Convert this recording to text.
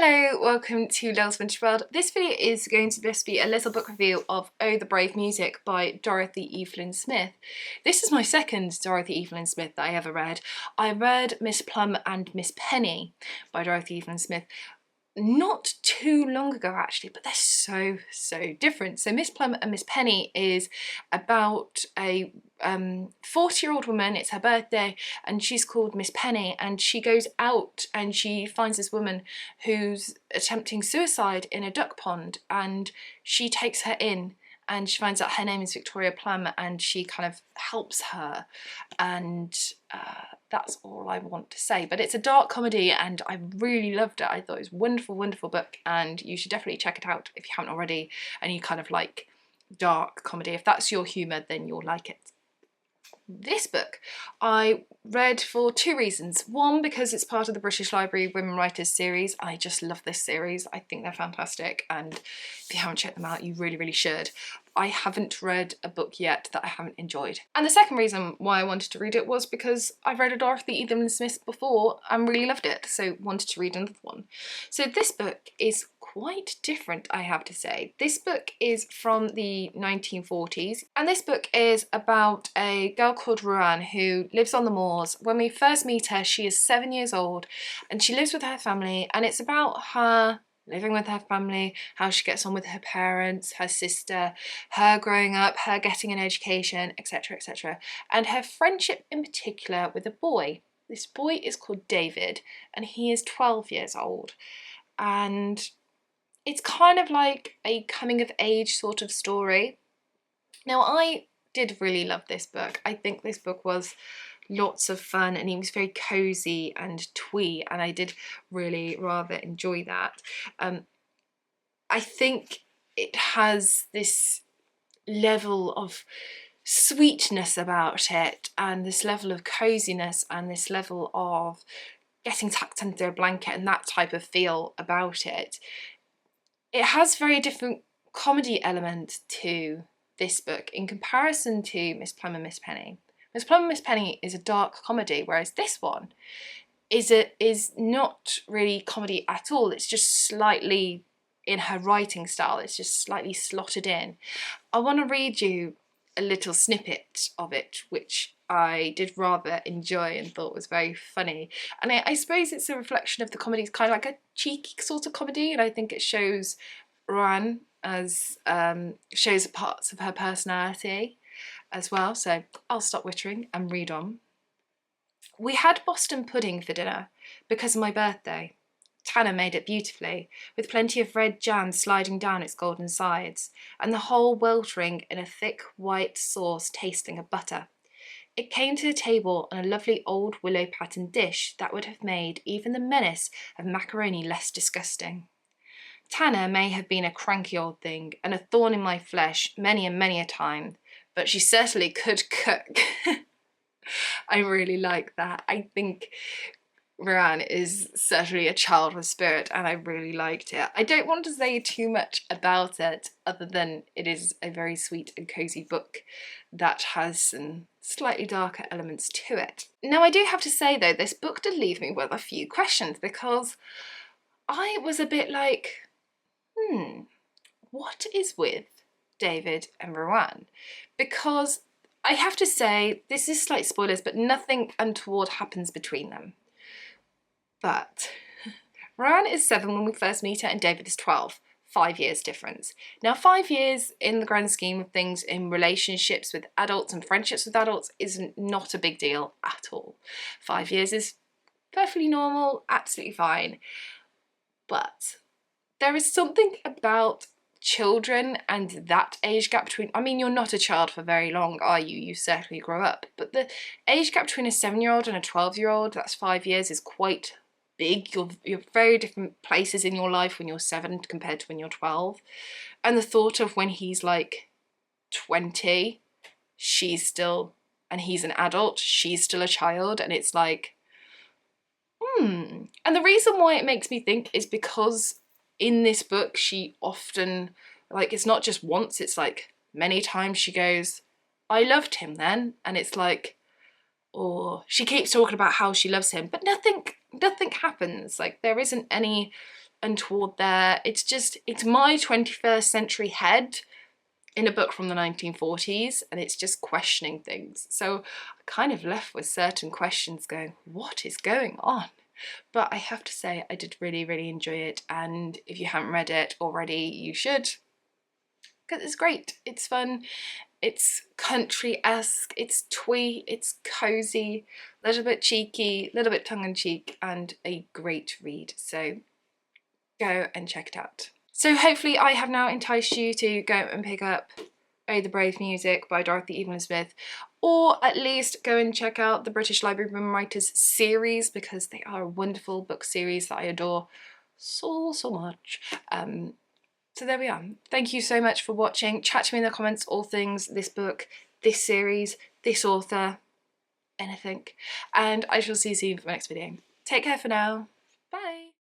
Hello, welcome to Lil's Vintage World. This video is going to just be a little book review of Oh the Brave Music by Dorothy Evelyn Smith. This is my second Dorothy Evelyn Smith that I ever read. I read Miss Plum and Miss Penny by Dorothy Evelyn Smith not too long ago actually, but they're so different. So Miss Plum and Miss Penny is about a 40-year-old woman. It's her birthday and she's called Miss Penny, and she goes out and she finds this woman who's attempting suicide in a duck pond, and she takes her in and she finds out her name is Victoria Plum, and she kind of helps her, and that's all I want to say. But it's a dark comedy and I really loved it. I thought it was a wonderful book, and you should definitely check it out if you haven't already and you kind of like dark comedy. If that's your humour, then you'll like it. This book I read for two reasons. One, because it's part of the British Library Women Writers series. I just love this series. I think they're fantastic, and if you haven't checked them out, you really should. I haven't read a book yet that I haven't enjoyed. And the second reason why I wanted to read it was because I've read a Dorothy Evelyn Smith before and really loved it, so wanted to read another one. So this book is quite different, I have to say. This book is from the 1940s, and this book is about a girl called Roanne who lives on the moors. When we first meet her, she is 7 years old and she lives with her family, and it's about her living with her family, how she gets on with her parents, her sister, her growing up, her getting an education, etc, and her friendship in particular with a boy. This boy is called David and he is 12 years old, and it's kind of like a coming of age sort of story. Now, I did really love this book. I think this book was lots of fun and it was very cozy and twee, and I did really rather enjoy that. I think it has this level of sweetness about it, and this level of coziness, and this level of getting tucked under a blanket and that type of feel about it. It has very different comedy element to this book in comparison to Miss Plum and Miss Penny. Miss Plum and Miss Penny is a dark comedy, whereas this one is not really comedy at all. It's just slightly, in her writing style, it's just slightly slotted in. I want to read you a little snippet of it, which I did rather enjoy and thought was very funny. And I suppose it's a reflection of the comedy. It's kind of like a cheeky sort of comedy, and I think it shows Roanne as shows parts of her personality as well. So I'll stop wittering and read on. We had Boston pudding for dinner because of my birthday. Tanner made it beautifully, with plenty of red jam sliding down its golden sides, and the whole weltering in a thick white sauce tasting of butter. It came to the table on a lovely old willow-patterned dish that would have made even the menace of macaroni less disgusting. Tanner may have been a cranky old thing and a thorn in my flesh many and many a time, but she certainly could cook. I really like that. I think Roanne is certainly a child with spirit, and I really liked it. I don't want to say too much about it other than it is a very sweet and cosy book that has some slightly darker elements to it. Now, I do have to say though, this book did leave me with a few questions, because I was a bit like, what is with David and Roanne? Because I have to say, this is slight spoilers, but nothing untoward happens between them. But Roanne is 7 when we first meet her and David is 12. 5 years difference. Now, 5 years in the grand scheme of things in relationships with adults and friendships with adults is not a big deal at all. 5 years is perfectly normal, absolutely fine. But there is something about children and that age gap between, I mean, you're not a child for very long, are you? You certainly grow up. But the age gap between a 7-year-old and a 12-year-old, that's 5 years, is quite big. You're very different places in your life when you're 7 compared to when you're 12. And the thought of when he's like 20, she's still, and he's an adult, she's still a child, and it's like, And the reason why it makes me think is because in this book, she often, like, it's not just once, it's like many times she goes, I loved him then. And it's like, or she keeps talking about how she loves him, but nothing happens. Like, there isn't any untoward there. It's my 21st century head in a book from the 1940s, and it's just questioning things. So I kind of left with certain questions going, what is going on? But I have to say I did really, really enjoy it, and if you haven't read it already, you should, because it's great. It's fun, it's country-esque, it's twee, it's cozy, a little bit cheeky, a little bit tongue-in-cheek, and a great read. So go and check it out. So hopefully I have now enticed you to go and pick up Oh the Brave Music by Dorothy Evelyn Smith, or at least go and check out the British Library Women Writers series, because they are a wonderful book series that I adore so much. So there we are. Thank you so much for watching. Chat to me in the comments all things this book, this series, this author, anything. And I shall see you soon for the next video. Take care for now.